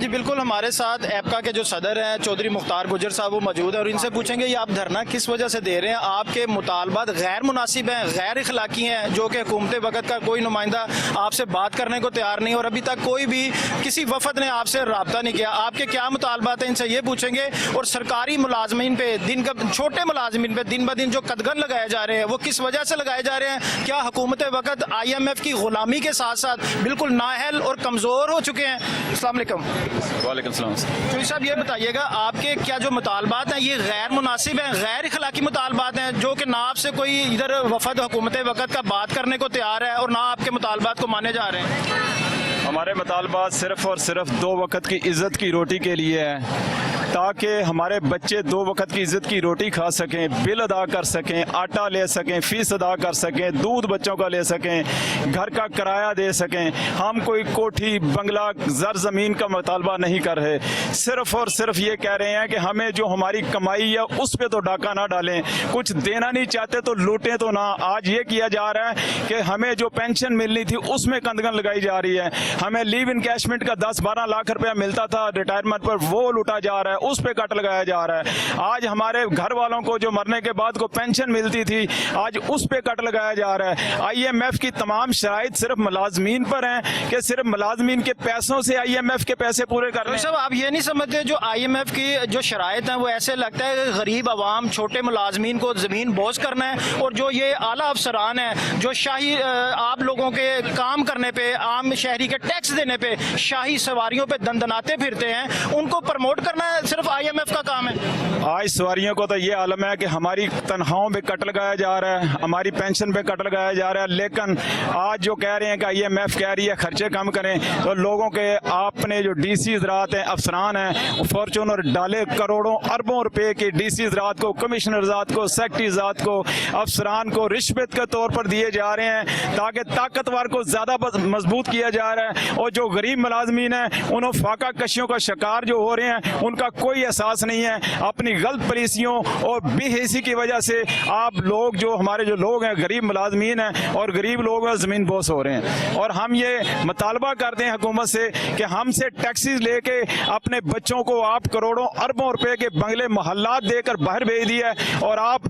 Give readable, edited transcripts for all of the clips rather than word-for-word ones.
जी बिल्कुल, हमारे साथ एपका के जो सदर हैं चौधरी मुख्तार गुजर साहब वो मौजूद है और इनसे पूछेंगे ये आप धरना किस वजह से दे रहे हैं, आपके मुतालबात गैर मुनासिब हैं, गैर इखलाकी हैं, जो कि हुकूमत वक्त का कोई नुमाइंदा आपसे बात करने को तैयार नहीं और अभी तक कोई भी किसी वफद ने आपसे रब्ता नहीं किया, आपके क्या मुतालबात हैं इनसे ये पूछेंगे। और सरकारी मुलाजमीन पे दिन का छोटे मुलाजमीन पे दिन ब दिन जो कदगन लगाए जा रहे हैं वो किस वजह से लगाए जा रहे हैं, क्या हुकूमत वक्त IMF की गुलामी के साथ साथ बिल्कुल नाअहल और कमज़ोर हो चुके हैं। अस्सलाम वालेकुम। वालेकुम सलाम। चौधरी साहब ये बताइएगा आपके क्या जो मुतालबात हैं ये गैर मुनासिब हैं, गैर इखलाकी मुतालबात हैं, जो कि ना आपसे कोई इधर वफद हुकूमत वक्त का बात करने को तैयार है और ना आपके मुतालबात को माने जा रहे हैं। हमारे मुतालबात सिर्फ़ और सिर्फ 2 वक्त की इज़्ज़त की रोटी के लिए है, ताकि हमारे बच्चे 2 वक्त की इज़्ज़त की रोटी खा सकें, बिल अदा कर सकें, आटा ले सकें, फ़ीस अदा कर सकें, दूध बच्चों का ले सकें, घर का किराया दे सकें। हम कोई कोठी बंगला ज़र ज़मीन का मुतालबा नहीं कर रहे, सिर्फ़ और सिर्फ ये कह रहे हैं कि हमें जो हमारी कमाई है उस पर तो डाका ना डालें, कुछ देना नहीं चाहते तो लूटें तो ना। आज ये किया जा रहा है कि हमें जो पेंशन मिलनी थी उसमें कंदगन लगाई जा रही है, हमें लीव इनकैशमेंट का 10-12 लाख रुपया मिलता था रिटायरमेंट पर, वो लूटा जा रहा है, उस पे कट लगाया जा रहा है। आज हमारे घर वालों को जो मरने के बाद को पेंशन मिलती थी आज उस पे कट लगाया जा रहा है। IMF की तमाम शराइत सिर्फ मुलाजमीन पर हैं कि सिर्फ मुलाजमीन के पैसों से IMF के पैसे पूरे कर रहे हैं। साहब आप ये नहीं समझते जो IMF की जो शराइत हैं वो ऐसे लगता है कि गरीब आवाम छोटे मुलाजमीन को ज़मीन बोझ करना है और जो ये आला अफसरान हैं जो शाही आप लोगों के काम करने पे, आम शहरी के टैक्स देने पे, शाही सवारियों पे दंदनाते फिरते हैं, उनको प्रमोट करना सिर्फ IMF का काम है। आज सवारियों को तो ये आलम है कि हमारी तनख्वाहों पे कट लगाया जा रहा है, हमारी पेंशन पे कट लगाया जा रहा है, लेकिन आज जो कह रहे हैं कि IMF कह रही है खर्चे कम करें, तो लोगों के आपने जो DC ज़रात हैं, अफसरान हैं, फॉर्चूनर डाले करोड़ों अरबों रुपए के DC ज़रात को, कमिश्नर ज़ात को, सेक्रेटरी ज़ात को, अफसरान को रिश्वत के तौर पर दिए जा रहे हैं ताकि ताकतवर को ज़्यादा मजबूत किया जा रहा है। और जो गरीब मुलाजमीन हैं उन्होंने फाका कशियों का शिकार जो हो रहे हैं उनका कोई एहसास नहीं है। अपनी गलत पॉलिसियों और बेहिसी की वजह से आप लोग जो हमारे जो लोग हैं गरीब मुलाजमीन हैं और गरीब लोग हैं ज़मीन बोस हो रहे हैं। और हम ये मुतालबा करते हैं हुकूमत से कि हमसे टैक्सीज लेके अपने बच्चों को आप करोड़ों अरबों रुपए के बंगले मोहल्लात देकर बाहर भेज दिया और आप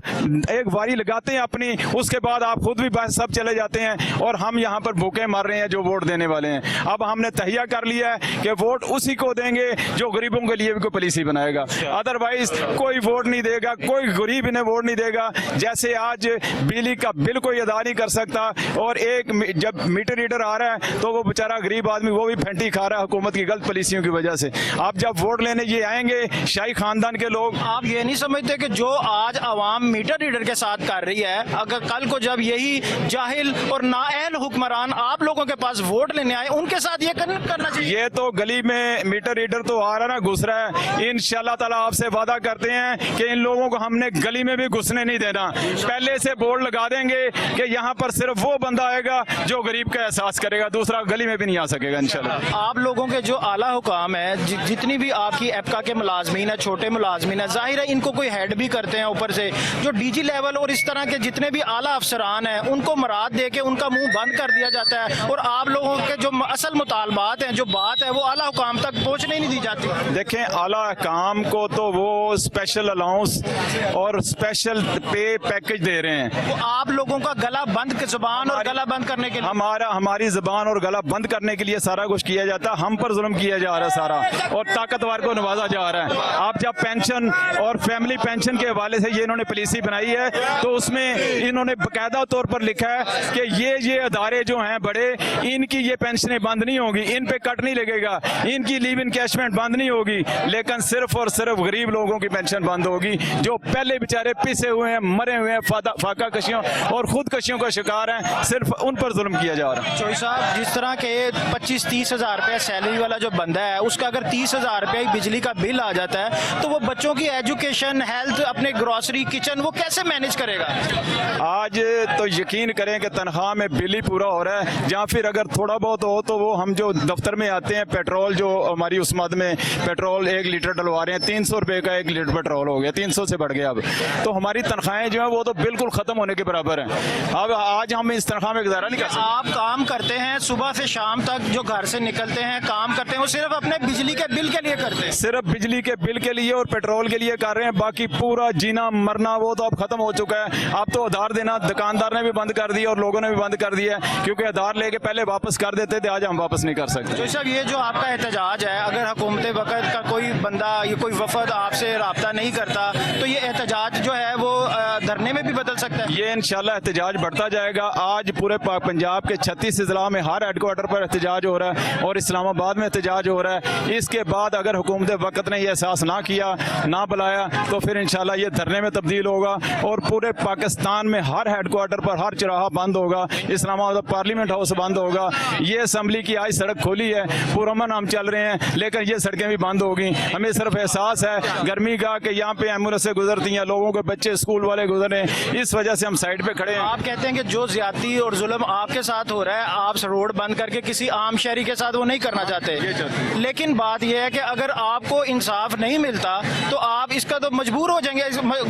एक बारी लगाते हैं अपनी, उसके बाद आप खुद भी बाहर सब चले जाते हैं और हम यहाँ पर भूखे मर रहे हैं जो वोट देने वाले हैं। अब हमने तहिया कर लिया है कि वोट उसी को देंगे जो गरीबों के लिए भी कोई पॉलिसी बनाएगा, अदरवाइज कोई वोट नहीं देगा, कोई गरीब इन्हें वोट नहीं देगा। जैसे आज बिजली का बिल कोई अदा नहीं कर सकता और एक जब मीटर रीडर आ रहा है तो वो बेचारा गरीब आदमी वो भी फेंटी खा रहा है हुकूमत की गलत पॉलिसियों की वजह से। आप जब वोट लेने ये आएंगे शाही खानदान के लोग, आप ये नहीं समझते कि जो आज आवाम मीटर रीडर के साथ कर रही है, अगर कल को जब यही जाहिल और नाअहल हुक्मरान आप लोगों के पास वोट लेने आए उनके साथ ये करना चाहिए। ये तो गली में मीटर रीडर तो आ रहा ना घुस रहा है, इंशाल्लाह ताला आपसे वादा करते हैं कि इन लोगों को हमने गली में भी घुसने नहीं देना। पहले से बोर्ड लगा देंगे कि यहाँ पर सिर्फ वो बंदा आएगा जो गरीब का एहसास करेगा, दूसरा गली में भी नहीं आ सकेगा इंशाल्लाह। आप लोगों के जो आला हुकाम है, जितनी भी आपकी एपका के मुलाजमीन है, छोटे मुलाजमीन है, जाहिर है इनको कोई हेड भी करते हैं ऊपर से, जो DG लेवल और इस तरह के जितने भी आला अफसरान हैं उनको मराद दे के उनका मुंह बंद कर दिया जाता है और आप लोगों के जो असल मुतालबात हैं, जो बात है वो आला हुकाम तक पहुँचने नहीं दी जाती। देखें आला हुकाम को तो वो स्पेशल अलाउंस और स्पेशल पे पैकेज दे रहे हैं, वो आप लोगों का गला बंद, जुबान और गला बंद करने के लिए हमारी जुबान और गला बंद करने के लिए सारा कुछ किया जाता है, हम पर जुल्म किया जा रहा है सारा और ताकतवर को नवाजा जा रहा है। आप जब पेंशन और फैमिली पेंशन के हवाले से ये इन्होंने पॉलिसी बनाई है तो उसमें इन्होंने बाकायदा तौर पर लिखा है कि ये अदारे जो हैं बड़े, इनकी ये पेंशनें बंद नहीं होगी, इन पे कट नहीं लगेगा, इनकी लीव इनकैशमेंट बंद नहीं होगी, लेकिन सिर्फ और सिर्फ गरीब लोगों की पेंशन बंद होगी जो पहले बेचारे पिसे हुए हैं, मरे हुए हैं, फाका कशियों और खुदकशियों का शिकार हैं, सिर्फ उन पर जुल्म किया जा रहा है। चौधरी साहब जिस तरह के 25-30 हज़ार रुपया सैलरी वाला जो बंदा है उसका अगर 30 हज़ार रुपया बिजली का बिल आ जाता है तो वो बच्चों की एजुकेशन, हेल्थ, अपने ग्रोसरी, किचन वो कैसे मैनेज करेगा? आज तो यकीन करें कि तनख्वाह में बिल ही पूरा हो रहा है, या फिर अगर थोड़ा बहुत हो तो वो हम जो दफ्तर में आते हैं पेट्रोल जो हमारी उस मद में पेट्रोल 1 लीटर लीटर डलवा रहे हैं, 300 रुपये का 1 लीटर पेट्रोल हो गया, 300 से बढ़ गया अब। तो हमारी तनख्वाहें जो है वो तो बिल्कुल ख़त्म होने के बराबर हैं। अब आज हम इस तनख्वाह में गुजारा नहीं कर सकते। आप काम करते हैं सुबह से शाम तक, जो घर से निकलते हैं काम करते हैं, वो सिर्फ अपने बिजली के बिल के लिए करते हैं? सिर्फ बिजली के बिल के लिए और पेट्रोल के लिए कर रहे हैं, बाकी पूरा जीना मरना वो तो अब खत्म हो चुका है। अब तो उधार देना दुकानदार ने भी बंद कर दिया और लोगों ने भी बंद कर दिया है, क्योंकि उधार लेके पहले वापस कर देते थे, आज हम वापस नहीं कर सकते। तो साहब ये जो आपका एहतजाज है, अगर हुकूमत वक़्त का कोई बंदा या कोई वफद आपसे रब्ता नहीं करता तो ये एहतजाज जो है वो धरने में भी बदल सकता है? ये इंशाल्लाह एहतजाज बढ़ता जाएगा। आज पूरे पंजाब के 36 अजला में हर हेडक्वार्टर पर एहतजाज हो रहा है और इस्लामाबाद में एहतजाज हो रहा है। इसके बाद अगर हुकूमत वक़्त ने यह एहसास ना किया, ना बुलाया, तो फिर इंशाल्लाह ये धरने में तब्दील होगा और पूरे पाकिस्तान में हर हेडक्वार्टर पर हर चौराहा बंद होगा, इस्लामाबाद पार्लियामेंट हाउस बंद होगा। ये असम्बली की आज सड़क खोली है, पुरअमन हम चल रहे हैं, लेकिन ये सड़कें भी बंद होगी। हमें सिर्फ एहसास है गर्मी का कि यहाँ पे एम्बुलेंसें गुजरती हैं, लोगों के बच्चे स्कूल वाले गुजर रहे हैं, इस वजह से हम साइड पे खड़े हैं। आप कहते हैं कि जो ज्यादती और जुल्म आपके साथ हो रहा है, आप रोड बंद करके किसी आम शहरी के साथ वो नहीं करना चाहते, लेकिन बात यह है कि अगर आपको इंसाफ नहीं मिलता तो आप इसका तो मजबूर हो जाएंगे।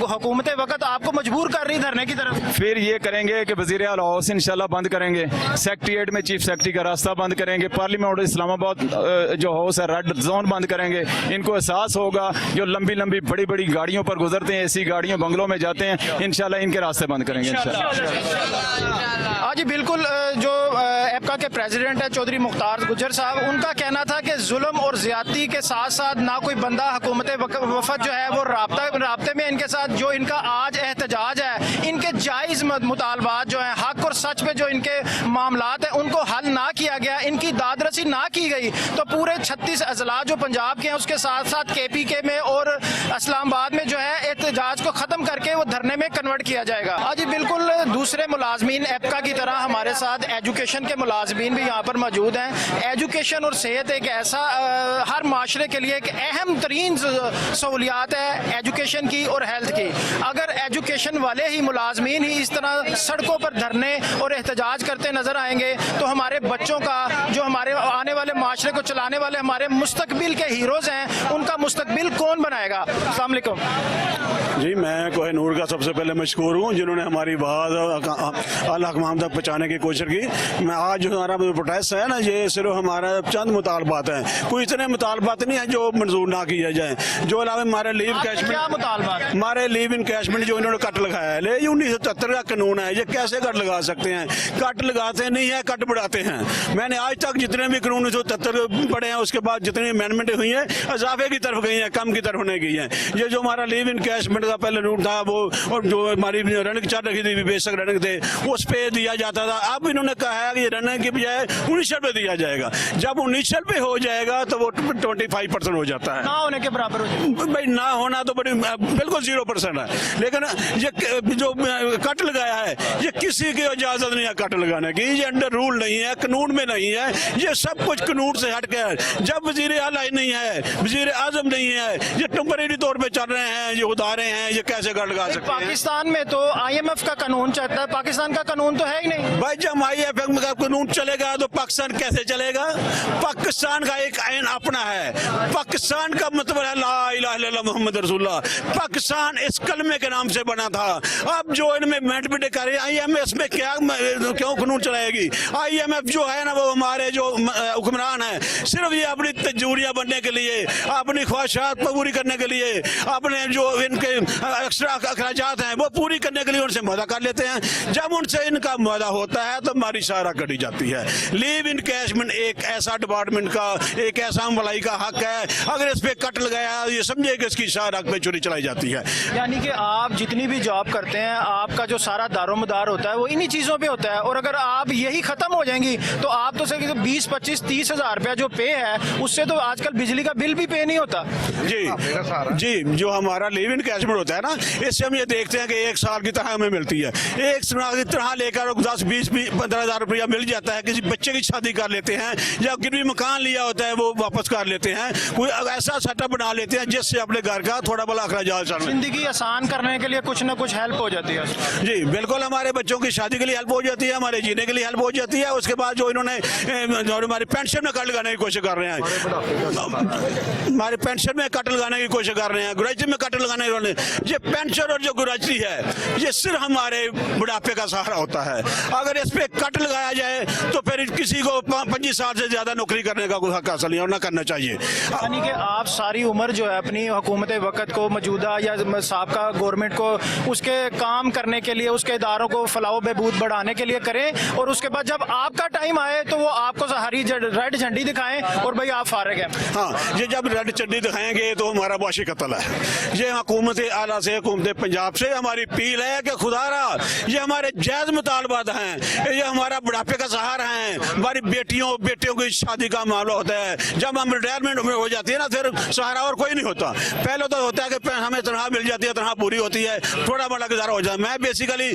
हुकूमत वक़्त आपको मजबूर कर रही धरने की तरफ। फिर ये करेंगे कि वज़ीर आला हाउस इंशाल्लाह बंद करेंगे, सेक्रेटेरिएट में चीफ सेक्रेटरी का रास्ता बंद करेंगे, पार्लियामेंट इस्लामाबाद जो हाउस है रेड जोन बंद करेंगे। इनको एहसास होगा, जो लंबी लंबी बड़ी बड़ी गाड़ियों पर गुजरते हैं, ऐसी गाड़ियों बंगलों में जाते हैं, इंशाल्लाह इनके रास्ते बंद करेंगे इंशाल्लाह। हाँ जी बिल्कुल, जो एपका के प्रेसिडेंट है चौधरी मुख्तार गुजर साहब, उनका कहना था कि जुल्म और ज्यादती के साथ साथ ना कोई बंदा हुकूमत वफद जो है वो राब्ते में इनके साथ, जो इनका आज एहतजाज है, इनके जायज़ मुतालबात जो है, हक और सच पे जो इनके मामलात हैं उनको हल ना किया गया, इनकी दादरसी ना की गई, तो पूरे 36 अजला जो पंजाब के हैं उसके साथ साथ KPK में और इस्लामाबाद में जो है एहतजाज को ख़त्म करके वो धरने में कन्वर्ट किया जाएगा। हाँ जी बिल्कुल, दूसरे मुलाजमीन एपका की तरह हमारे साथ एजुकेशन के मुलाजमीन भी यहाँ पर मौजूद हैं। एजुकेशन और सेहत एक ऐसा हर माशरे के लिए एक अहम तरीन सहूलियात है, एजुकेशन की और हेल्थ की। अगर एजुकेशन वाले ही मुलाजमीन ही इस तरह सड़कों पर धरने और एहतजाज करते नजर आएंगे तो हमारे बच्चों का, जो हमारे आने वाले माशरे को चलाने वाले हमारे मुस्तकबिल के हीरोज हैं, उनका मुस्तकबिल कौन बनाएगा? अस्सलाम वालेकुम जी, मैं कोहिनूर का सबसे पहले मशकूर हूँ जिन्होंने हमारी बात आला हुक्म तक पहुँचाने की कोशिश की। मैं आज जो हमारा प्रोटेस्ट है ना, ये सिर्फ हमारा चंद मुतालबात हैं, कोई इतने मुतालबात नहीं है जो मंजूर ना किए जाए। जो अलावा हमारे लीव कैशमेंट, क्या मुतालबात? हमारे लीव इन कैशमेंट जो इन्होंने कट लगाया है, ये 1977 का कानून है, ये कैसे कट लगा सकते हैं? कट लगाते नहीं है, कट बढ़ाते हैं। मैंने आज तक जितने भी कानून 1977 पढ़े हैं, उसके बाद जितनी अमेंडमेंट हुई हैं, इजाफे की तरफ गई हैं, कम की तरफ होने गई हैं। ये जो हमारा लीव इन कैशमेंट का पहले रूल था, वो और जो हमारी रनिंग चल रही थी, बेशक रनिंग थे, उस पे दिया जाता था। अब इन्होंने कहा है कि रनिंग की बजाय 19 पे दिया जाएगा। जब 19 पे हो जाएगा तो वो 25% हो जाता है, ना होने के बराबर हो जाए। भाई ना होना तो बड़ी बिल्कुल 0% है। लेकिन ये जो कट लगाया है, ये किसी की इजाजत नहीं है कट लगाने की, ये अंडर रूल नहीं है, कानून में नहीं है, ये सब कुछ कानून से हट के है। जब वजीर आला नहीं है, वजीर आजम नहीं है, ये टेम्परेरी तौर पे चल रहे हैं, ये उदारे हैं, ये कैसे कट लगा सकते हैं? पाकिस्तान में तो IMF का कानून चलता है, पाकिस्तान का कानून तो है ही नहीं। भाई जब IMF का कानून चलेगा तो पाकिस्तान कैसे चलेगा? पाकिस्तान का एक आइन अपना है। पाकिस्तान का मतलब है ला इलाहा इल्लल्लाह मुहम्मद रसूलुल्लाह। पाकिस्तान इस कलमे के नाम से बना था। अब जो इनमें अमेंडमेंट कर रहे हैं, IMF में क्यों कानून चलाएगी? IMF जो है ना, वो हमारे जो हुक्मरान है, सिर्फ ये अपनी तजूरियां बनने के लिए, अपनी ख्वाहिशात पूरी करने के लिए, अपने जो इनके एक्स्ट्रा अखराजात हैं वो पूरी करने के लिए उनसे मुआहदा कर लेते हैं। जब उनसे इनका मुआहदा होता है तो हमारी सारा कटी जाती है। लीव इन कैशमेंट एक ऐसा डिपार्टमेंट का, एक ऐसा मलाई का हक है, अगर इस पे कट लगाया ये समझे कि इसकी सारा हक पे चोरी चलाई जाती है। यानी कि आप जितनी भी जॉब करते हैं, आपका जो सारा दारोमदार होता है वो इन्हीं चीज़ों पे होता है, और अगर आप यही ख़त्म हो जाएंगी तो आप तो सही 20, 25, 30 हज़ार रुपया जो पे है, उससे तो आजकल बिजली का बिल भी पे नहीं होता। जी, जो हमारा लीव इन कैशमेंट होता है ना, इससे हम ये देखते हैं कि 1 साल की तनख्वाह हमें मिलती है। एक तरह लेकर 10-20-15,000 रुपया मिल जाता है, किसी बच्चे की शादी कर लेते हैं या गिरवी मकान लिया होता है वो वापस कर लेते हैं, कोई ऐसा सेटअप बना लेते हैं जिससे अपने घर का थोड़ा बड़ा अखराजात चल। जिंदगी आसान करने के लिए कुछ ना कुछ हेल्प हो जाती है। जी बिल्कुल, हमारे बच्चों की शादी के लिए हेल्प हो जाती है, हमारे जीने के लिए हेल्प हो जाती है। उसके बाद जो इन्होंने हमारी पेंशन में कट लगाने की कोशिश कर रहे हैं, हमारे पेंशन में कट लगाने की कोशिश कर रहे हैं, ग्रेजुएट में कट लगाने की। ये पेंशन और जो ग्रेजुएटी है ये सिर्फ हमारे बुढ़ापे का सहारा होता है। अगर इस पे कट लगाया जाए तो फिर किसी को 25 साल से ज्यादा नौकरी करने का कोई हक हासिल नहीं और ना करना चाहिए। यानी कि आप सारी उम्र जो है अपनी हुकूमत वक्त को, मौजूदा या साबका गवर्नमेंट को, उसके काम करने के लिए, उसके इदारों को फलाह बहबूद बढ़ाने के लिए करें, और उसके बाद जब आपका टाइम आए तो वो आपको हरी रेड झंडी दिखाएं और भाई आप फारिग हैं। हाँ, ये जब रेड झंडी दिखाएंगे तो हमारा बाशी कत्ल है। ये हुकूमत आला से, हुकूमत पंजाब से हमारी अपील है कि खुदारा ये हमारे जायज मुतालबात हैं, ये हमारा बुढ़ापे का सहारा है। हमारी बेटियों की शादी का मामला होता है, जब हम रिटायरमेंट में हो जाती है ना फिर सहारा और कोई नहीं होता। पहले तो होता है कि हमें तनख्वाह मिल जाती है, तनख्वाह पूरी होती है, थोड़ा बड़ा गुजारा हो जाता है। मैं बेसिकली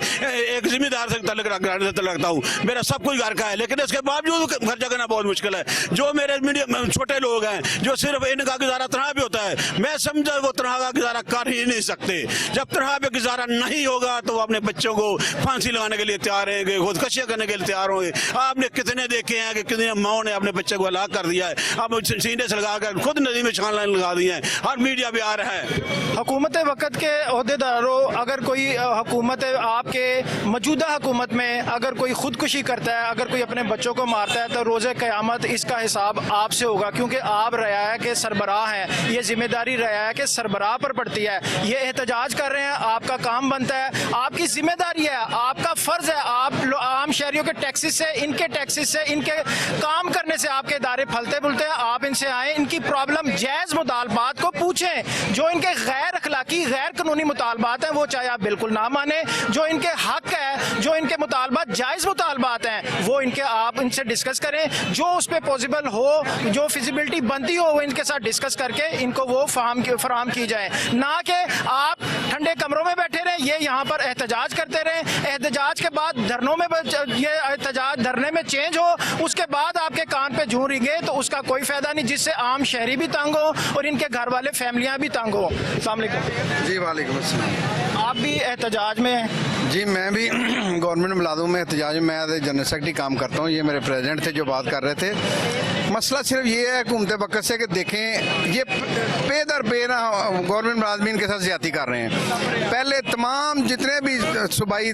एक जिम्मेदार से तल्लुक रखता हूँ, मेरा सब कुछ घर का है, लेकिन इसके बावजूद खर्चा करना बहुत मुश्किल है। जो मेरे मीडियम छोटे लोग हैं जो सिर्फ इनका गुजारा तनख्वाह पे होता है, मैं समझा वो तनख्वाह का गुजारा कर ही नहीं सकते। जब तनख्वाह पे गुजारा नहीं होगा तो वो अपने बच्चों को फांसी लगाने के लिए तैयार हैं, खुदकशियां करने के लिए तैयार होंगे। आपने कितने देखे हैं कि कितने माओ ने अपने बच्चे को हलाक कर दिया है, अब सीने से लगा कर खुद नदी में छान लगा दी है, हर मीडिया भी आ रहा है। हुकूमत वक्त के अहदेदारों, अगर कोई हुकूमत आपके मौजूदा हुकूमत में अगर कोई खुदकुशी करता है, अगर कोई अपने बच्चों को मारता है, तो रोज़े क़यामत इसका हिसाब आपसे होगा, क्योंकि आप रयाया के सरबराह हैं। ये जिम्मेदारी रयाया के सरबराह पर पड़ती है। ये एहतजाज कर रहे हैं, आपका काम बनता है, आपकी जिम्मेदारी है, आपका फ़र्ज़ है। आप आम शहरियों के टैक्सेस से, इनके टैक्सेस से, इनके काम करने से आपके इदारे फलते फूलते हैं। आप इनसे आए, इनकी प्रॉब्लम, जायज़ मुतालबात को पूछें। जो इनके गैर अखलाकी, गैर कानूनी मुतालबात हैं वो चाहे आप बिल्कुल ना माने, जो इनके हक है, जो इनके मुतालबात जायज़ मुतालबात हैं वो इनके आप इनसे डिस्कस करें। जो उस पर पॉसिबल हो, जो फिजिबिलिटी बनती हो वो इनके साथ डिस्कस करके इनको वो फराहम की जाए, ना कि आप ठंडे कमरों में बैठे रहें, ये यहाँ पर एहतजाज करते रहें। एहतजाज के बाद धरनों में, ये एहतजाज धरने में चेंज हो, उसके बाद आपके कान पे जूं रिंगे तो उसका कोई फायदा नहीं, जिससे आम शहरी भी तंग हो और इनके घर वाले फैमिलियां भी तंग हो। अस्सलाम वालेकुम। जी वालेकुम अस्सलाम। आप भी एहतजाज में हैं? जी मैं भी गवर्नमेंट मुलाजिम में एहतजाज में, मैं जनरल सेक्रेटरी काम करता हूँ। ये मेरे प्रेसिडेंट थे जो बात कर रहे थे। मसला सिर्फ ये है हुकूमत वक्त से कि देखें ये पे दर पे ना गवर्नमेंट मुलाजमीन के साथ ज्यादती कर रहे हैं। पहले तमाम जितने भी सूबाई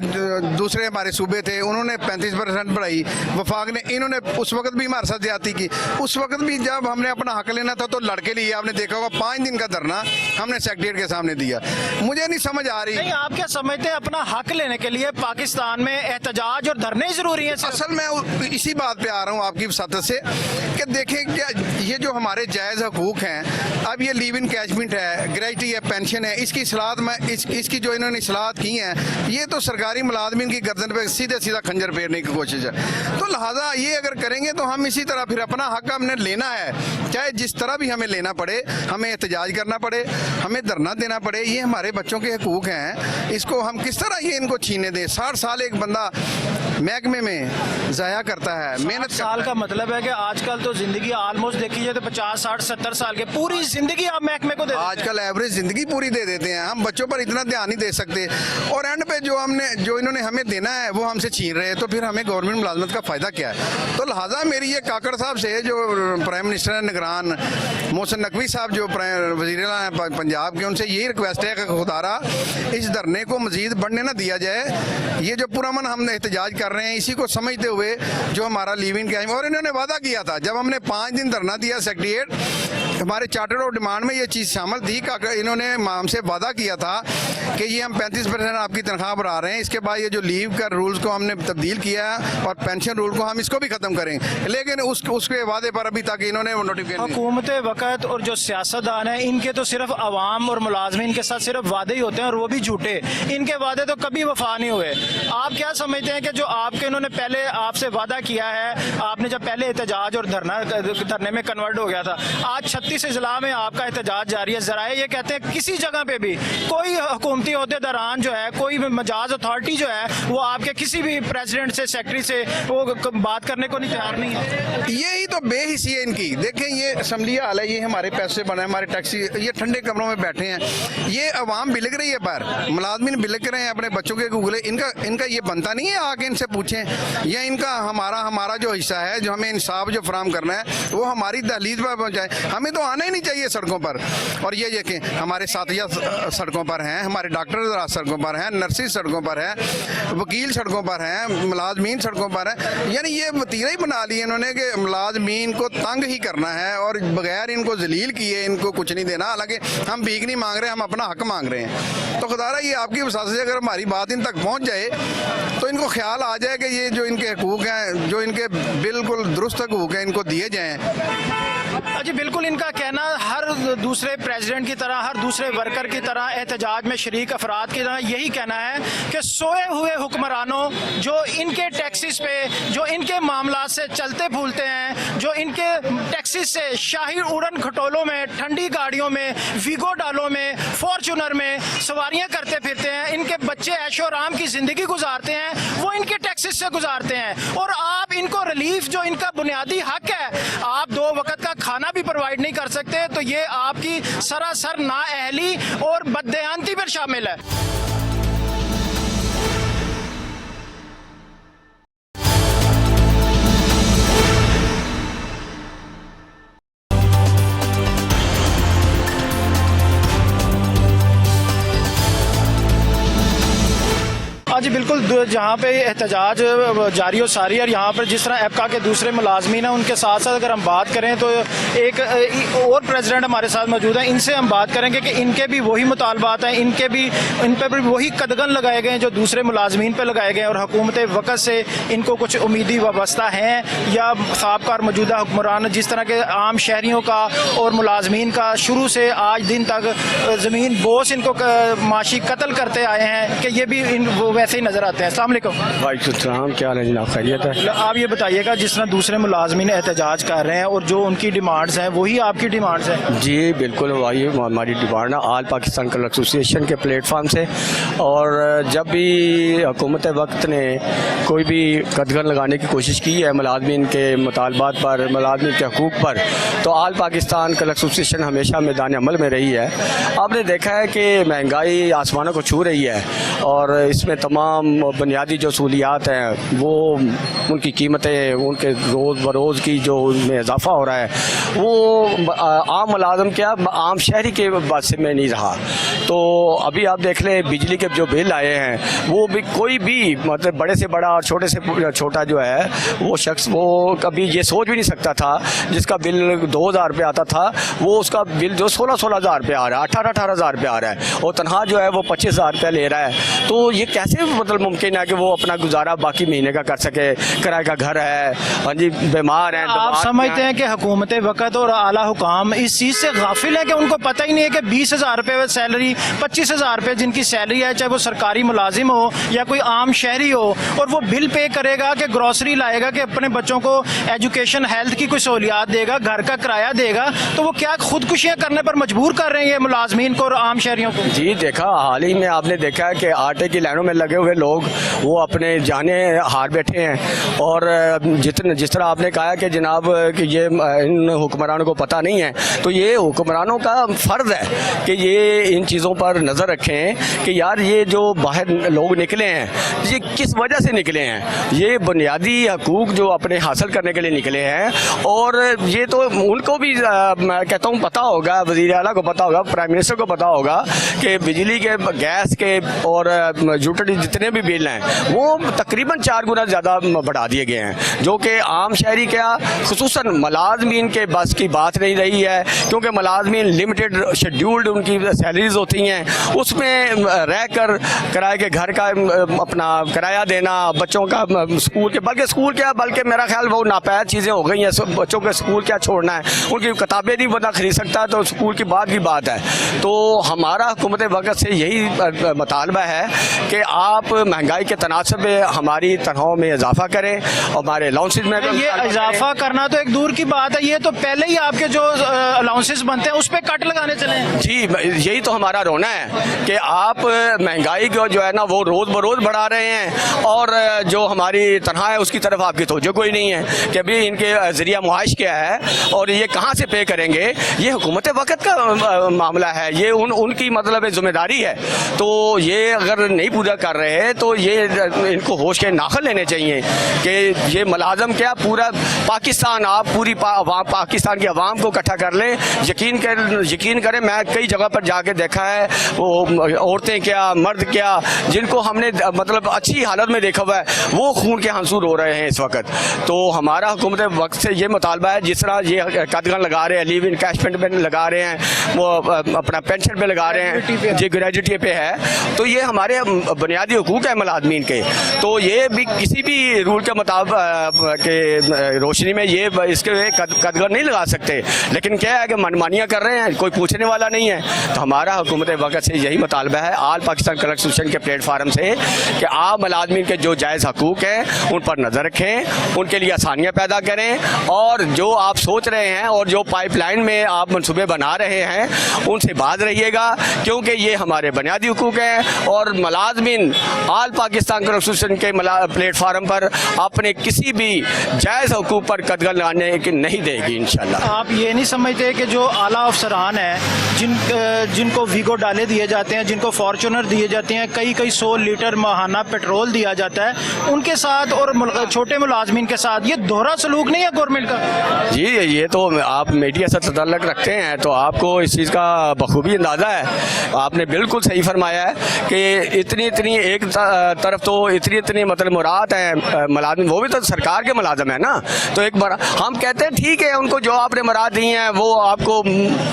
दूसरे हमारे सूबे थे उन्होंने 35% बढ़ाई, वफाक ने, इन्होंने उस वक्त भी हमारे साथ ज्यादती की। उस वक्त भी जब हमने अपना हक लेना था तो लड़के लिए, आपने देखा होगा 5 दिन का धरना हमने सेक्रेटरीट के सामने दिया। मुझे नहीं समझ आ रही। नहीं, आप क्या समझते हैं अपना हक लेने के लिए पाकिस्तान में एहतजाज और धरने जरूरी है? असल मैं इसी बात पे आ रहा हूँ आपकी वसात से कि देखें क्या ये जो हमारे जायज़ हकूक हैं, अब ये लीव इन कैशमेंट है, ग्रेजुटी है, पेंशन है, इसकी सलाहत में इसकी जो इन्होंने सलाहत की हैं, ये तो सरकारी मुलाजमीन की गर्दन पे सीधे सीधा खंजर फेरने की कोशिश है। तो लिहाजा ये अगर करेंगे तो हम इसी तरह फिर अपना हक हमने लेना है, चाहे जिस तरह भी हमें लेना पड़े, हमें एहतजाज करना पड़े, हमें धरना देना पड़े। ये हमारे बच्चों के हकूक हैं, इसको हम किस तरह ये इनको छीने दें। 60 साल एक बंदा महकमे में ज़ाया करता है, मेहनत साल का मतलब है कि आजकल तो जिंदगी ऑलमोस्ट देखी जाए तो 50, 60, 70 साल के पूरी जिंदगी आप महकमे को दे देते हैं। आजकल एवरेज जिंदगी पूरी दे देते हैं, हम बच्चों पर इतना ध्यान नहीं दे सकते, और एंड पे जो इन्होंने हमें देना है वो हमसे छीन रहे हैं, तो फिर हमें गवर्नमेंट मुलाजमत का फ़ायदा क्या है। तो लिहाजा मेरी ये काकड़ साहब से, जो प्राइम मिनिस्टर हैं निगरान मोहसिन नकवी साहब जो वज़ीर आला हैं पंजाब के, उनसे यही रिक्वेस्ट है कि खुदारा इस धरने को मजीद बढ़ने ना दिया जाए। ये जो पुरअमन हम एहतजाज कर रहे हैं इसी को समझते हुए जो हमारा लीव इन कैश, और इन्होंने वादा किया था जब हमने 5 दिन धरना दिया सेक्रेटरीट, हमारे चार्टर ऑफ डिमांड में ये चीज़ शामिल थी कि इन्होंने हमसे वादा किया था कि ये हम 35% आपकी तनख्वाह बढ़ा रहे हैं, इसके बाद ये जो लीव का रूल्स को हमने तब्दील किया और पेंशन रूल को हम इसको भी ख़त्म करें, लेकिन उसके वादे पर अभी तक इन्होंने नोटिफिकेशन। हुकूमत वक्त और जो सियासतदान हैं इनके तो सिर्फ अवाम और मुलाजमीन के साथ सिर्फ वादे ही होते हैं और वो भी झूठे, इनके वादे तो कभी वफा नहीं हुए। आप क्या समझते हैं कि जो आपके इन्होंने पहले आपसे वादा किया है, आपने जब पहले एहतजाज और धरने में कन्वर्ट हो गया था, आज 31 अजला में आपका एहतजाज जारी है, जराए ये कहते हैं किसी जगह पे भी कोई हुकूमती अहदेदारान जो है, कोई भी मजाज अथॉरिटी जो है, वो आपके किसी भी प्रेसिडेंट से, सेक्रेटरी से वो बात करने को नहीं तैयार नहीं है। यही तो बेहिसी है इनकी। देखें ये असम्बली हाल है, ये हमारे पैसे बने, हमारे टैक्सी, ये ठंडे कमरों में बैठे हैं, ये अवाम बिलक रही है, पर मुलाजमीन बिलक रहे हैं अपने बच्चों के गूगले। इनका ये बनता नहीं है, आके इनसे पूछें, या इनका हमारा जो हिस्सा है, जो हमें इंसाफ जो फराम करना है, वो हमारी दहलीज पर पहुँचाए। हमें तो आना ही नहीं चाहिए सड़कों पर। और ये देखें हमारे साथिया सड़कों पर हैं, हमारे डॉक्टर सड़कों पर हैं, नर्सिस सड़कों पर हैं, वकील सड़कों पर हैं, मुलाजमीन सड़कों पर हैं। यानी ये वतीरा ही बना लिया इन्होंने कि मुलाजमीन को तंग ही करना है और बगैर इनको जलील किए इनको कुछ नहीं देना। हालांकि हम भीख नहीं मांग रहे, हम अपना हक मांग रहे हैं। तो खुदारा ये आपकी वसात से अगर हमारी बात इन तक पहुंच जाए तो इनको ख्याल आ जाए कि ये जो इनके हकूक हैं, जो इनके बिल्कुल दुरुस्त हकूक हैं, इनको दिए जाएँ। जी बिल्कुल, इनका कहना हर दूसरे प्रेसिडेंट की तरह, हर दूसरे वर्कर की तरह, एहतजाज में शरीक अफराद की तरह यही कहना है कि सोए हुए हुक्मरानों जो इनके टैक्सीज पे, जो इनके मामला से चलते फूलते हैं, जो इनके टैक्सीज से शाही उड़न खटोलों में, ठंडी गाड़ियों में, वीगो डालों में, फॉर्चूनर में सवारियां करते फिरते हैं, इनके बच्चे ऐशो आराम की ज़िंदगी गुजारते हैं, वो इनके टैक्सीज से गुजारते हैं। और आप इनको रिलीफ, जो इनका बुनियादी हक है, आप 2 वक्त का खाना भी प्रोवाइड नहीं कर सकते, तो ये आपकी सरासर नाअहली और बददयांती पर शामिल है। जी बिल्कुल, जहाँ पे एहतजाज जारी और सारी, और यहाँ पर जिस तरह एपका के दूसरे मुलाजमीन हैं, उनके साथ साथ अगर हम बात करें तो एक और प्रेसिडेंट हमारे साथ मौजूद हैं, इनसे हम बात करेंगे कि इनके भी वही मुतालबात हैं, इन पर भी वही कदगन लगाए गए हैं जो दूसरे मुलाजमीन पर लगाए गए हैं, और हुकूमत वक़्त से इनको कुछ उम्मीदी वाबस्ता हैं या साबका और मौजूदा हुक्मरान, जिस तरह के आम शहरियों का और मुलाजमीन का शुरू से आज दिन तक ज़मीन बोस इनको माशी कत्ल करते आए हैं, कि ये भी वैसे ही नजर आते हैं। अस्सलाम वालेकुम। वालेकुम, क्या हाल है जनाब, खैरियत है? आप ये बताइएगा, जिस तरह दूसरे मुलाजमीन एहतजाज कर रहे हैं और जो उनकी डिमांड्स हैं वही आपकी डिमांड्स हैं? जी बिल्कुल, वही हमारी डिमांड है ऑल पाकिस्तान क्लर्क एसोसिएशन के प्लेटफार्म से। और जब भी हुकूमत वक्त ने कोई भी कदगन लगाने की कोशिश की है मुलाजमीन के मुतालबात पर, मुलाजमीन के हकूक़ पर, तो ऑल पाकिस्तान क्लर्क एसोसिएशन हमेशा मैदान अमल में रही है। आपने देखा है कि महंगाई आसमानों को छू रही है और इसमें तमाम बुनियादी जो सहूलियात हैं, वो उनकी कीमतें, उनके रोज़ बरोज़ की जो उनमें इजाफा हो रहा है, वो आम मुलाजम क्या, आम शहरी के बात में नहीं रहा। तो अभी आप देख लें, बिजली के जो बिल आए हैं, वो भी कोई भी मतलब बड़े से बड़ा और छोटे से छोटा जो है वो शख्स, वो कभी ये सोच भी नहीं सकता था, जिसका बिल 2000 रुपये आता था, वो उसका बिल जो 16,000 रुपये आ रहा है, 18,000 रुपये आ रहा है, और तनख्वाह जो है वो 25,000 रुपये ले रहा है। तो ये कैसे मतलब मुमकिन है कि वो अपना गुजारा बाकी महीने का कर सके? किराए का घर है, हाँ जी, बीमार हैं। आप समझते हैं कि हुकूमत वक़्त और आला हुकाम इस चीज़ से गाफिल है कि उनको पता ही नहीं है कि 20,000 रुपये सैलरी, 25,000 रुपये जिनकी सैलरी है, चाहे वो सरकारी मुलाजिम हो या कोई आम शहरी हो, और वो बिल पे करेगा कि ग्रॉसरी लाएगा, कि अपने बच्चों को एजुकेशन हेल्थ की कोई सहूलियात देगा, घर का किराया देगा, तो वो क्या खुदकुशियाँ करने पर मजबूर कर रहे हैं ये मुलाजमीन को और आम शहरियों को? जी देखा, हाल ही में आपने देखा है कि आटे की लाइनों में लगे हुए लोग वो अपने जाने हार बैठे हैं। और जिस तरह आपने कहा कि जनाब कि ये इन हुक्मरानों को पता नहीं है, तो ये हुक्मरानों का फ़र्ज़ है कि ये इन चीज़ों पर नज़र रखें कि यार ये जो बाहर लोग निकले हैं, ये किस वजह से निकले हैं। ये बुनियादी हकूक़ जो अपने हासिल करने के लिए निकले हैं, और ये तो उनको भी मैं कहता हूँ पता होगा, वज़ीर आला को पता होगा, प्राइम मिनिस्टर को पता होगा कि बिजली के, गैस के और यूटिलिटी जितने भी बिल हैं वो तकरीबन 4 गुना ज़्यादा बढ़ा दिए गए हैं, जो कि आम शहरी क्या, खुसूसन मुलाजमीन के बस की बात नहीं रही है। क्योंकि मुलाजमीन लिमिटेड शेड्यूल्ड उनकी सैलरीज होती हैं, उसमें रह कर किराए के घर का अपना किराया देना, बच्चों का स्कूल के, बल्कि मेरा ख्याल वो नापायद चीज़ें हो गई हैं। बच्चों के स्कूल क्या छोड़ना है, उनकी किताबें नहीं बंदा खरीद सकता, तो स्कूल की बात है। तो हमारा हुकूमत वक़्त से यही मुतालबा है कि आप आप महंगाई के तनासब में हमारी तनख्वाहों में इजाफा करें, हमारे अलाउंसेज में भी ये इजाफा करना तो एक दूर की बात है, ये तो पहले ही आपके जो अलाउंसेस बनते हैं उस पर कट लगाने चले हैं। जी, यही तो हमारा रोना है कि आप महंगाई को जो है ना वो रोज़ बरोज़ बढ़ा रहे हैं और जो हमारी तनख्वाह है उसकी तरफ आपकी तवज्जो कोई नहीं है कि अभी इनके ज़रिया मुआश क्या है और ये कहाँ से पे करेंगे। ये हुकूमत वक़्त का मामला है, ये उनकी मतलब जिम्मेदारी है। तो ये अगर नहीं पूरा कर रहे हैं तो ये इनको होश के नाखल लेने चाहिए कि ये मुलाजम क्या पूरा पाकिस्तान, आप पूरी पाकिस्तान की आवाम को इकट्ठा कर लें। यकीन करें, मैं कई जगह पर जाके देखा है, वो औरतें क्या मर्द क्या जिनको हमने मतलब अच्छी हालत में देखा हुआ है वो खून के आंसू रो रहे हैं इस वक्त। तो हमारा हुकूमत वक्त से ये मुतालबा है, जिस तरह ये कदगन लगा रहे हैं, लीव इनकैशमेंट में लगा रहे हैं, वो अपना पेंशन पे लगा रहे हैं, जी ग्रेजुटी पे है, तो ये हमारे बुनियादी हुकूक है मुलाजमीन के। तो ये भी किसी भी रूल के मुताबिक के रोशनी में ये इसके कदगन नहीं लगा सकते। लेकिन क्या है कि मनमानियाँ कर रहे हैं, कोई पूछने वाला नहीं है। तो हमारा हुकूमत वक्त से यही मुतालबा है आल पाकिस्तान क्लर्क एसोसिएशन के प्लेटफार्म से कि आप मुलाजमीन के जो जायज़ हकूक़ हैं उन पर नज़र रखें, उनके लिए आसानियाँ पैदा करें और जो आप सोच रहे हैं और जो पाइपलाइन में आप मनसूबे बना रहे हैं उनसे बाज रहिएगा, क्योंकि ये हमारे बुनियादी हकूक़ हैं और मुलाजमीन आल पाकिस्तान क्लर्क एसोसिएशन के प्लेटफार्म पर अपने किसी भी जायज़ हकूक़ पर कदगन लगाने की नहीं देगी इंशाल्लाह। आप ये नहीं समझते कि जो आला अफसरान हैं जिनको वीगो डाले दिए जाते हैं, जिनको फॉर्चूनर दिए जाते हैं, कई 100 लीटर माहाना पेट्रोल दिया जाता है, उनके साथ और छोटे मुलाजमीन के साथ ये दोहरा सलूक नहीं है गवर्नमेंट का? जी, ये तो आप मीडिया से तल्लुक़ रखते हैं तो आपको इस चीज़ का बखूबी अंदाज़ा है। आपने बिल्कुल सही फरमाया है कि इतनी एक तरफ तो इतनी मतलब मुराद है मुलाजिम, वो भी तो सरकार के मुलाजिम है ना। तो एक बार हम कहते हैं ठीक है, उनको जो आपने मुराद दी हैं वो आपको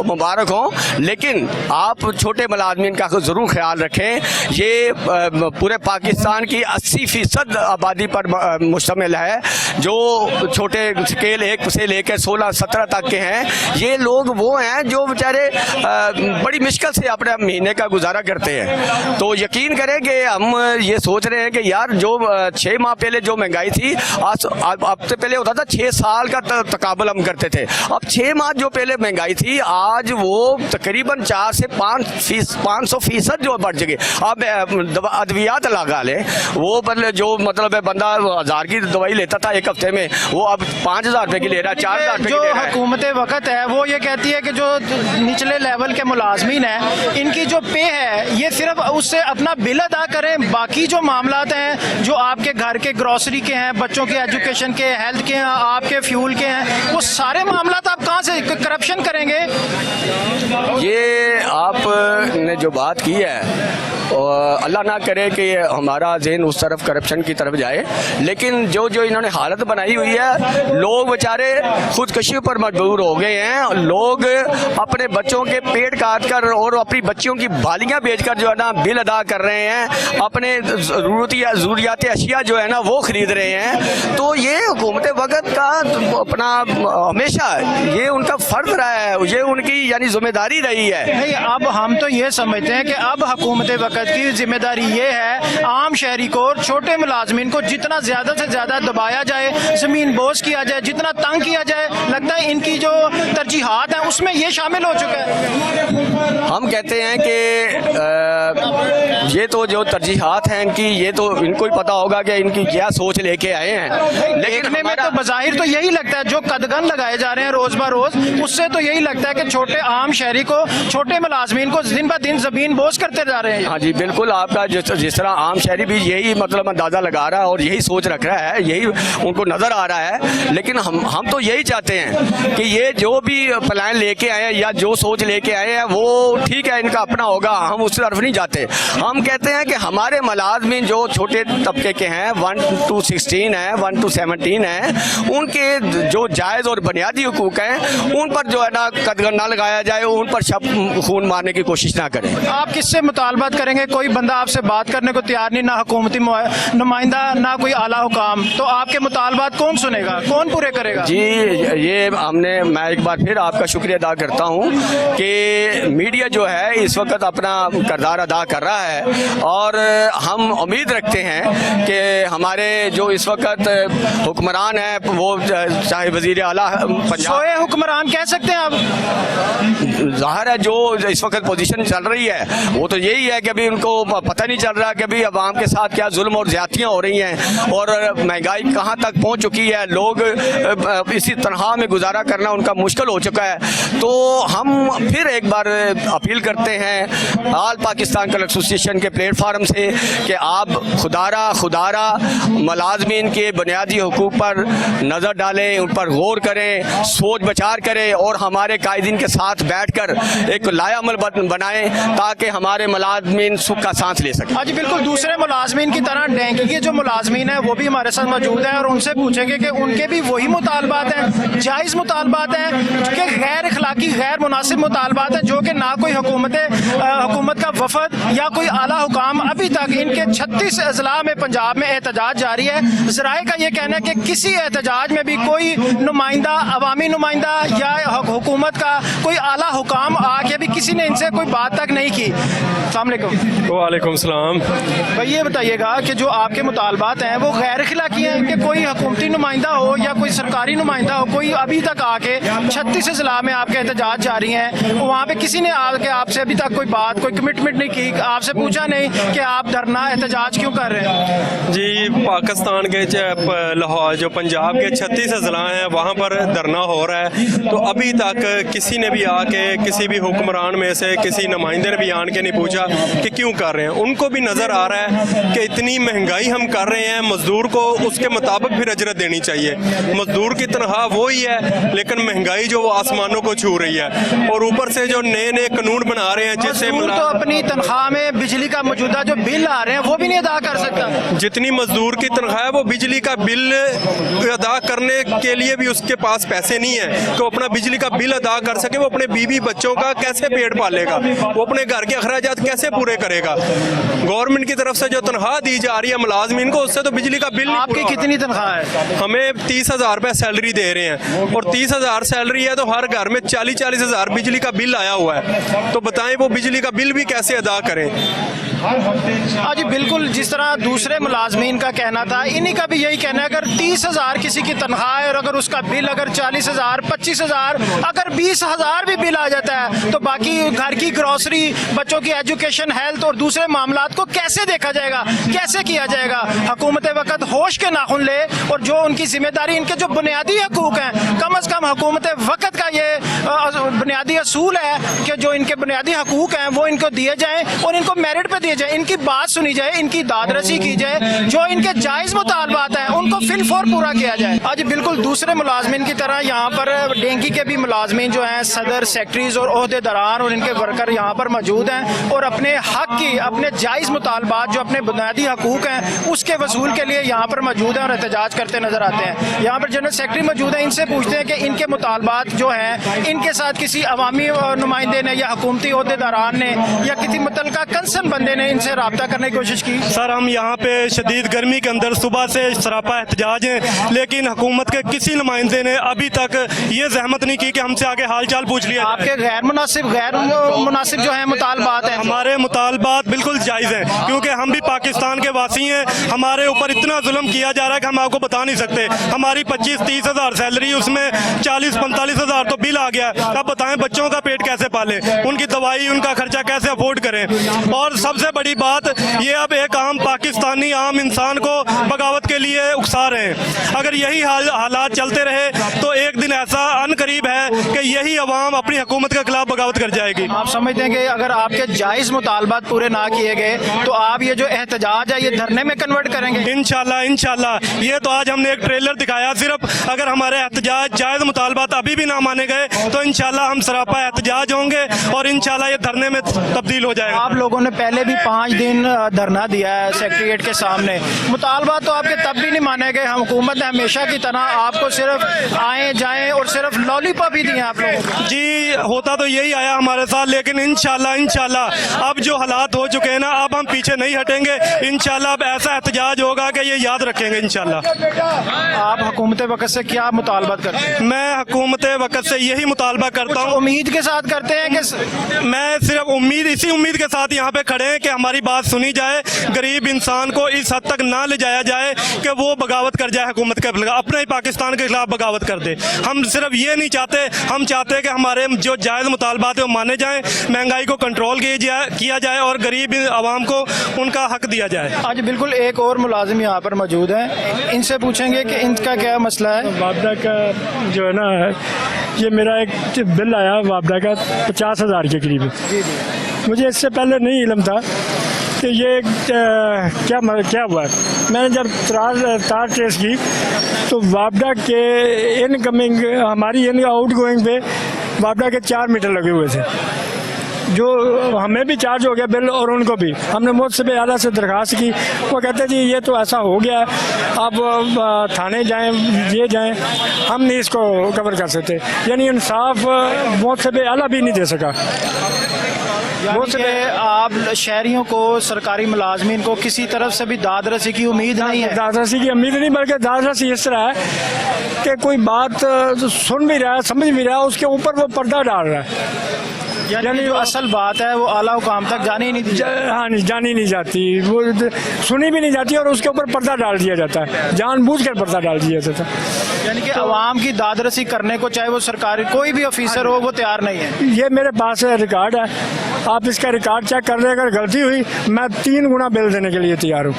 मुबारक हो, लेकिन आप छोटे मुलाजमीन का ज़रूर ख्याल रखें। ये पूरे पाकिस्तान की 80% आबादी पर मुश्तमिल है, जो छोटे स्केल 1 से लेकर 16-17 तक के हैं। ये लोग वो हैं जो बेचारे बड़ी मुश्किल से अपने महीने का गुजारा करते हैं। तो यकीन करें कि हम ये सोच रहे हैं कि यार जो 6 माह पहले जो महंगाई थी, आज अब से पहले होता था 6 साल का तकाबल हम करते थे। अब 6 माह जो पहले महंगाई थी आज वो तकरीबन 4 से 500% जो बढ़ गई। अब अद्वियात लगा ले, वो बदले जो मतलब है बंदा 1000 की दवाई लेता था एक हफ्ते में, वो अब 5000 रुपए की ले रहा है, 4000 रुपए की ले रहा है। हुकूमत वक्त है वो ये कहती है कि जो निचले लेवल के मुलाजमीन हैं इनकी जो पे है ये सिर्फ उससे अपना बिल अदा करें, बाकी जो मामलात हैं जो आपके घर के ग्रोसरी के हैं, बच्चों के एजुकेशन के, हेल्थ के हैं, आपके फ्यूल के हैं, वो सारे मामलात आप कहाँ से करप्शन करेंगे? ये आपने जो बात की है अल्लाह ना करे कि हमारा जहन उस तरफ करप्शन की तरफ जाए, लेकिन जो इन्होंने हालत बनाई हुई है, लोग बेचारे खुदकशी पर मजबूर हो गए हैं। लोग अपने बच्चों के पेट काट कर और अपनी बच्चियों की बालियाँ बेचकर जो है ना बिल अदा कर रहे हैं, अपने ज़रूरियात अशिया जो है ना वो ख़रीद रहे हैं। तो ये हुकूमत वक्त का अपना हमेशा ये उनका फ़र्ज रहा है, ये उनकी यानी जिम्मेदारी रही है। नहीं, अब हम तो ये समझते हैं कि अब हुकूमत वक्त की जिम्मेदारी ये है आम शहरी को, छोटे मुलाजमीन को जितना ज़्यादा से ज़्यादा दबाया जाए, ज़मीन बोझ किया जाए, जितना तंग किया जाए। लगता है इनकी जो तरजीहात हैं उसमें ये शामिल हो चुका है। हम कहते हैं कि ये तो जो तरजीहात हैं इनकी, ये तो इनको ही पता होगा कि इनकी क्या सोच लेके आए हैं। लेकिन में तो बज़ाहिर तो यही लगता है, जो कदगन लगाए जा रहे हैं रोज़ ब रोज़, उससे तो यही लगता है कि छोटे आम शहरी को, छोटे मुलाजमीन को दिन ब दिन ज़मीन बोझ करते जा रहे हैं। हाँ जी, बिल्कुल आपका जिस तरह आम शहरी भी यही मतलब अंदाज़ा लगा रहा है और यही सोच रख रहा है, यही उनको नज़र आ रहा है। लेकिन हम तो यही चाहते हैं कि ये जो भी प्लान लेके आए हैं या जो सोच लेके आए हैं वो ठीक है, इनका अपना होगा, हम उस तरफ नहीं जाते। हम कहते हैं कि हमारे मुलाजमीन जो छोटे तबके के हैं, 1 to 16 हैं, 1 to 17 हैं, उनके जो जायज़ और बुनियादी हुकूक हैं उन पर जो है ना कदगन ना लगाया जाए, उन पर शब खून मारने की कोशिश ना करें। आप किससे मुतालबात करेंगे? कोई बंदा आपसे बात करने को तैयार नहीं, ना हुकूमती नुमाइंदा, ना कोई आला हुकाम, तो आपके मुतालबात कौन सुनेगा, कौन पूरे करेगा? जी, ये मैं एक बार फिर आपका शुक्रिया अदा करता हूँ कि मीडिया जो है इस वक्त अपना किरदार अदा कर रहा है और हम उम्मीद रखते हैं कि हमारे जो इस वक्त हुक्मरान हैं वो चाहे वज़ीर आला पंजाब, सोए हुक्मरान कह सकते हैं आप? ज़ाहिर है जो इस वक्त पोजीशन चल रही है वो तो यही है कि अभी उनको पता नहीं चल रहा कि अभी अवाम के साथ क्या जुल्म और ज़्यादतियाँ हो रही हैं और महंगाई कहाँ तक पहुँच चुकी है। लोग इसी तनख्वाह में गुजारा करना उनका मुश्किल हो चुका है। तो हम फिर एक बार अपील करते हैं आल पाकिस्तान कल एसोसिएशन के प्लेटफार्म से कि आप खुदारा मुलाजमीन के बुनियादी हुकूक पर नज़र डालें, उन पर गौर करें, सोच विचार करें और हमारे कायदीन के साथ बैठकर एक लायामल बनाएं ताकि हमारे मुलाजमीन सुख का सांस ले सकें। आज बिल्कुल दूसरे मुलाजमीन की तरह डेंकी के जो मुलाजमीन हैं वो भी हमारे साथ मौजूद हैं और उनसे पूछेंगे कि उनके भी वही मुतालबात हैं, जायज़ मुतालबात हैं कि गैर अखलाकी गैर मुनासिब मुतालबात हैं जो कि ना कोई हुकूमत का वफद या कोई आला हुकाम अभी तक इनके 36 अजला में पंजाब में एहतजाज जारी है। ज़राए का ये कहना है कि किसी एहतजाज में भी कोई नुमाइंदा, अवामी नुमाइंदा या हुकूमत का कोई आला हुकाम आके भी किसी ने इनसे कोई बात तक नहीं की। अस्सलाम वालेकुम। वालेकुम सलाम। भाई ये बताइएगा कि जो आपके मुतालबात हैं वो गैर अखलाकी हैं कि कोई हुकूमती नुमाइंदा हो या कोई सरकारी नुमाइंदा हो, कोई अभी तक आके 36 अजला में आपके एहतजाज जारी हैं, वहाँ पे किसी ने आके आपसे अभी तक कोई बात, कोई कमिटमेंट नहीं की, आपसे पूछा नहीं कि आप धरना एहतजाज क्यों कर रहे हैं? जी, पाकिस्तान के लाहौर जो पंजाब के 36 अजला हैं वहाँ पर धरना हो रहा है, तो अभी तक किसी ने भी आके किसी भी हुक्मरान में से किसी नुमाइंदे ने भी आन के नहीं पूछा कि क्यों कर रहे हैं। उनको भी नज़र आ रहा है कि इतनी महंगाई हम कर रहे हैं, मजदूर को उसके मुताबिक फिर अजरत देनी चाहिए। मजदूर की तनख्वाह वही है लेकिन महंगाई जो वो आसमानों को छू रही है और ऊपर से जो नए नए कानून बना रहे हैं जिससे मजदूर तो अपनी तनख्वाह में बिजली का मौजूदा जो बिल आ रहे हैं वो भी नहीं अदा कर सकता। जितनी मजदूर की तनख्वाह है वो बिजली का बिल अदा करने के लिए भी उसके पास पैसे नहीं है कि वो अपना बिजली का बिल अदा कर सके। वो अपने बीवी बच्चों का कैसे पेट पालेगा, वो अपने घर के अखराजात कैसे पूरे करेगा। गवर्नमेंट की तरफ से जो तनख्वाह दी जा रही है मुलाजमीन को उससे तो बिजली का बिल नहीं आपकी कितनी तनख्वाह है? हमें 30,000 रुपये सैलरी दे रहे हैं और 30,000 सैलरी है तो हर घर में 40-40 हज़ार बिजली का बिल आया हुआ है। तो बताएं वो बिजली का बिल भी कैसे अदा करें। हाँ जी बिल्कुल, जिस तरह दूसरे मुलाजमीन का कहना था इन्हीं का भी यही कहना है। अगर 30,000 किसी की तनख्वाह है और अगर उसका बिल अगर 40,000, 25,000, अगर 20,000 भी बिल आ जाता है तो बाकी घर की ग्रोसरी, बच्चों की एजुकेशन, हेल्थ और दूसरे मामलात को कैसे देखा जाएगा, कैसे किया जाएगा? हुकूमत वक्त होश के नाखुन ले और जो उनकी जिम्मेदारी, इनके जो बुनियादी हकूक हैं, कम अज़ कम हुकूमत वक्त का ये बुनियादी असूल है कि जो इनके बुनियादी हकूक हैं वो इनको दिए जाएँ और इनको मेरिट पर दिए जाए, इनकी बात सुनी जाए, इनकी दादरसी की जाए, जो इनके जायज़ मुतालबात हैं उनको फिलफौर पूरा किया जाए। आज बिल्कुल दूसरे मुलाजमीन की तरह यहाँ पर डेंकी के भी मुलाजमीन जो हैं, सदर, सेक्रेटरीज और ओहदेदारान और इनके वर्कर यहाँ पर मौजूद हैं और अपने हक की, अपने जायज़ मुतालबात जो अपने बुनियादी हकूक हैं उसके वसूल के लिए यहाँ पर मौजूद हैं और एहतजाज करते नजर आते हैं। यहाँ पर जनरल सेक्रेटरी मौजूद हैं, इनसे पूछते हैं कि इनके मुतालबात जो हैं इनके साथ किसी अवामी नुमाइंदे ने या हुकूमती ओहदेदारान ने या किसी मुतल्लिका कंसर्न बंदे ने इनसे रब्ता करने की कोशिश की? सर, हम यहाँ पे शदीद गर्मी के अंदर सुबह से सरापा एहतजाज हैं लेकिन हुकूमत के किसी नुमाइंदे ने अभी तक ये जहमत नहीं की कि हमसे आगे हाल चाल पूछ लिया। आपके गैर मुनासिब जो है मुतालबात हैं? हमारे मुतालबात बिल्कुल जायज़ हैं क्योंकि हम भी पाकिस्तान के वासी हैं। हमारे ऊपर इतना जुल्म किया जा रहा है कि हम आपको बता नहीं सकते। हमारी 25-30 हज़ार सैलरी, उसमें 40-45 हज़ार तो बिल आ गया। अब बताएं बच्चों का पेट कैसे पाले, उनकी दवाई, उनका खर्चा कैसे अफोर्ड करें। और सबसे बड़ी बात ये, अब एक आम पाकिस्तानी आम इंसान को बगावत के लिए उकसा रहे हैं। अगर यही हालात चलते रहे तो एक दिन ऐसा अनकरीब है कि यही अवाम अपनी हुकूमत के खिलाफ बगावत कर जाएगी। आप समझते हैं कि अगर आपके जायज़ मुतालबात पूरे ना किए गए तो आप ये जो एहतजाज है ये धरने में कन्वर्ट करेंगे? इंशाल्लाह। ये तो आज हमने एक ट्रेलर दिखाया सिर्फ। अगर हमारे एहतजाज, जायज़ मुतालबात अभी भी ना माने गए तो इंशाल्लाह हम सरापा एहतजाज होंगे और इंशाल्लाह ये धरने में तब्दील हो जाएगा। आप लोगों ने पहले भी 5 दिन धरना दिया है सेक्रेटेरिएट के सामने, मुतालबात तो आपके तब भी नहीं माने गए। हुकूमत ने हमेशा की तरह आपको सिर्फ आए जाएं और सिर्फ लॉलीपॉप ही दिए आप लोगों को। जी होता तो यही आया हमारे साथ, लेकिन इंशाल्लाह अब जो हालात हो चुके हैं ना, अब हम पीछे नहीं हटेंगे। इंशाल्लाह अब ऐसा एहतजाज होगा कि ये याद रखेंगे इंशाल्लाह। आप हुकूमत वक्त से क्या मुतालबात करते हैं? मैं हुकूमत वक्त से यही मुतालबा करता हूँ, उम्मीद के साथ करते हैं कि मैं सिर्फ इसी उम्मीद के साथ यहाँ पे खड़े हैं कि हमारी बात सुनी जाए, गरीब इंसान को इस हद तक ना ले जाया जाए कि वो बगावत कर जाए हुकूमत के खिलाफ, अपने ही पाकिस्तान के खिलाफ बगावत कर दे। हम सिर्फ ये नहीं चाहते, हम चाहते हैं कि हमारे जो जायज़ मुतालबात है वो माने जाएं, महंगाई को कंट्रोल किया जाए और गरीब आवाम को उनका हक दिया जाए। आज बिल्कुल एक और मुलाजिम यहाँ पर मौजूद है, इनसे पूछेंगे कि इनका क्या मसला है। वापडा का जो है ना, ये मेरा एक बिल आया वापडा का 50,000 के करीब। मुझे इससे पहले नहीं इल्म था कि ये क्या हुआ है। मैंने जब तार ट्रेस की तो वापडा के इनकमिंग हमारी आउट गोइंग पे वापडा के 4 मीटर लगे हुए थे, जो हमें भी चार्ज हो गया बिल और उनको भी। हमने मुझसे आला से दरख्वास्त की, वो कहते जी ये तो ऐसा हो गया, आप थाने जाएं, ये जाएं, हम नहीं इसको कवर कर सकते। यानी इंसाफ मुझसे आला भी नहीं दे सका। कि आप शहरियों को, सरकारी मुलाजमीन को किसी तरफ से भी दाद रसी की उम्मीद नहीं है? दाद रसी की उम्मीद नहीं, बल्कि दाद रसी इस तरह है कि कोई बात सुन भी रहा है, समझ भी रहा है, उसके ऊपर वो पर्दा डाल रहा है। यानी जो असल बात है वो आला हुकाम तक जानी ही नहीं दी हाँ नहीं, जानी नहीं जाती, वो सुनी भी नहीं जाती और उसके ऊपर पर्दा डाल दिया जाता है, जानबूझकर पर्दा डाल दिया जाता है। यानी कि अवाम की दाद रसी करने को चाहे वो सरकारी कोई भी ऑफिसर हो वो तैयार नहीं है। ये मेरे पास रिकॉर्ड है, आप इसका रिकॉर्ड चेक कर लें, अगर गलती हुई मैं 3 गुना बिल देने के लिए तैयार हूँ।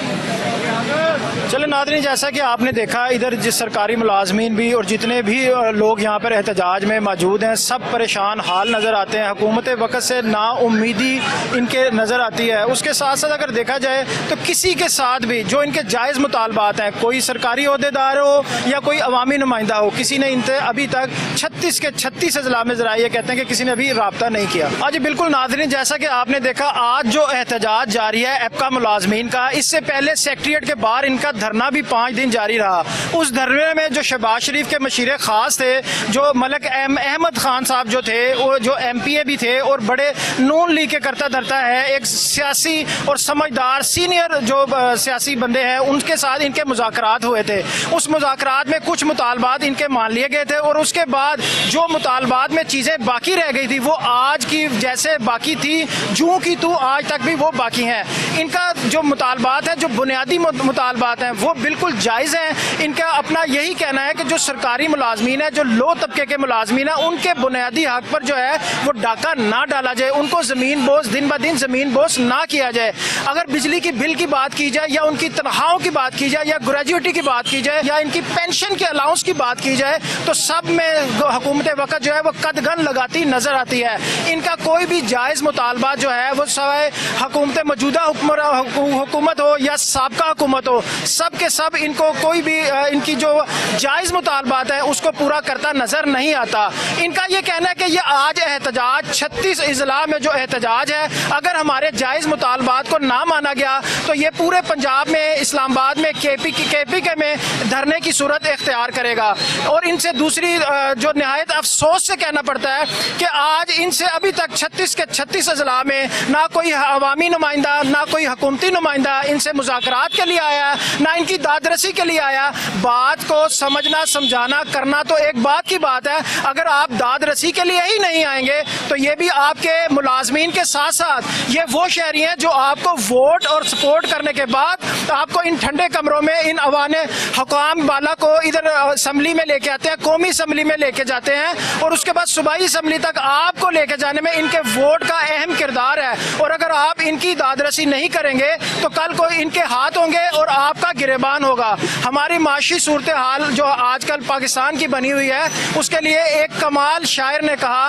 चले नाज़रीन, जैसा कि आपने देखा इधर जिस सरकारी मुलाजमीन भी और जितने भी लोग यहाँ पर एहतजाज में मौजूद हैं, सब परेशान हाल नज़र आते हैं। हुकूमत वक्त से नाउम्मीदी इनके नज़र आती है। उसके साथ साथ अगर देखा जाए तो किसी के साथ भी जो इनके जायज़ मुतालबात हैं, कोई सरकारी अहदेदार हो या कोई अवामी नुमाइंदा हो, किसी ने इनसे अभी तक 36 के 36 अजला में ज़रा ये कहते हैं कि किसी ने अभी रब्ता नहीं किया। आज बिल्कुल नाज़रीन, जैसा कि आपने देखा आज जो एहतजाज जारी है एपका मुलाजमीन का, इससे पहले सेक्रेटेरिएट के बाहर इनका धरना भी 5 दिन जारी रहा। उस धरने में जो शहबाज शरीफ के मशीर खास थे, जो मलक अहमद खान साहब जो थे, वो जो MPA भी थे और बड़े नून लीग के करता धरता है, एक सियासी और समझदार सीनियर जो सियासी बंदे हैं, उनके साथ इनके मुज़ाकरात हुए थे। उस मुज़ाकरात में कुछ मुतालबात इनके मान लिए गए थे और उसके बाद जो मुतालबात में चीज़ें बाकी रह गई थी वो आज की जैसे बाकी थी, जूं की तू आज तक भी वो बाकी हैं। इनका जो मुतालबात है, जो बुनियादी मुतालबात हैं, वो बिल्कुल जायज़ हैं। इनका अपना यही कहना है कि जो सरकारी मुलाजमीन है, जो लो तबके के मुलाजमीन है, उनके बुनियादी हक पर जो है वो डाका ना डाला जाए, उनको ज़मीन बोझ दिन ब दिन ज़मीन बोझ ना किया जाए। अगर बिजली की बिल की बात की जाए या उनकी तनख्वाहों की बात की जाए या ग्रेजुएटी की बात की जाए या इनकी पेंशन के अलाउंस की बात की जाए, तो सब में हुकूमत वक्त जो है वो कदगन लगाती नजर आती है। इनका कोई भी जायज़ मुतालबा जो है वो सवाए हुकूमत मौजूदा हुकूमत हो या साबका हुकूमत हो, सब के सब इनको कोई भी इनकी जो जायज़ मुतालबात है उसको पूरा करता नजर नहीं आता। इनका ये कहना है कि ये आज एहतजाज 36 इजला में जो एहतजाज है, अगर हमारे जायज़ मुतालबात को ना माना गया तो ये पूरे पंजाब में, इस्लामाबाद में, KPK में धरने की सूरत इख्तियार करेगा। और इनसे दूसरी जो नहायत अफसोस से कहना पड़ता है कि आज इनसे अभी तक 36 के 36 अजला में ना कोई अवामी नुमाइंदा, ना कोई हुकूमती नुमाइंदा इनसे मुज़ाकरात के लिए आया, ना इनकी दादरसी के लिए आया। बात को समझना, समझाना, करना तो एक बात की बात है, अगर आप दादरसी के लिए ही नहीं आएंगे तो ये भी आपके मुलाजमीन के साथ साथ ये वो शहरी हैं जो आपको वोट और सपोर्ट करने के बाद आपको इन ठंडे कमरों में, इन अवाने हुकाम वाला को इधर असम्बली में लेके आते हैं, कौमी असम्बली में लेके जाते हैं और उसके बाद सूबाई असम्बली तक आपको लेके जाने में इनके वोट का अहम किरदार है। और अगर आप इनकी दादरसी नहीं करेंगे तो कल को इनके हाथ होंगे और आपका गिरेबान होगा। हमारी माशी सूरत हाल जो आजकल पाकिस्तान की बनी हुई है, उसके लिए एक कमाल शायर ने कहा,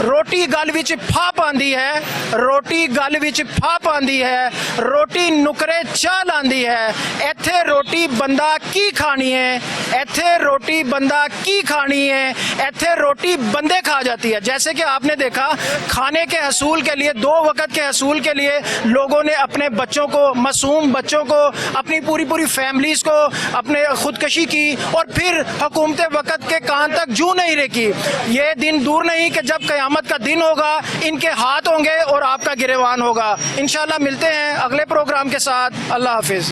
रोटी गल विच फा पांदी है, रोटी गल विच फा पांदी है, रोटी नुकरे चाह लांदी है, इत्थे रोटी बंदा की खानी है, इत्थे रोटी बंदा की खानी है, इत्थे रोटी बंदे खा जाती है। जैसे कि आपने देखा, खाने के हसूल के लिए, 2 वक्त के हसूल के लिए लोगों ने अपने बच्चों को, मासूम बच्चों को अपनी पूरी पूरी फैमिलीज़ को अपने खुदकशी की और फिर हुकूमत वक़्त के कान तक जू नहीं रखी। ये दिन दूर नहीं कि जब क़यामत का दिन होगा, इनके हाथ होंगे और आपका गिरेवान होगा। इंशाल्लाह मिलते हैं अगले प्रोग्राम के साथ। अल्लाह हाफिज़।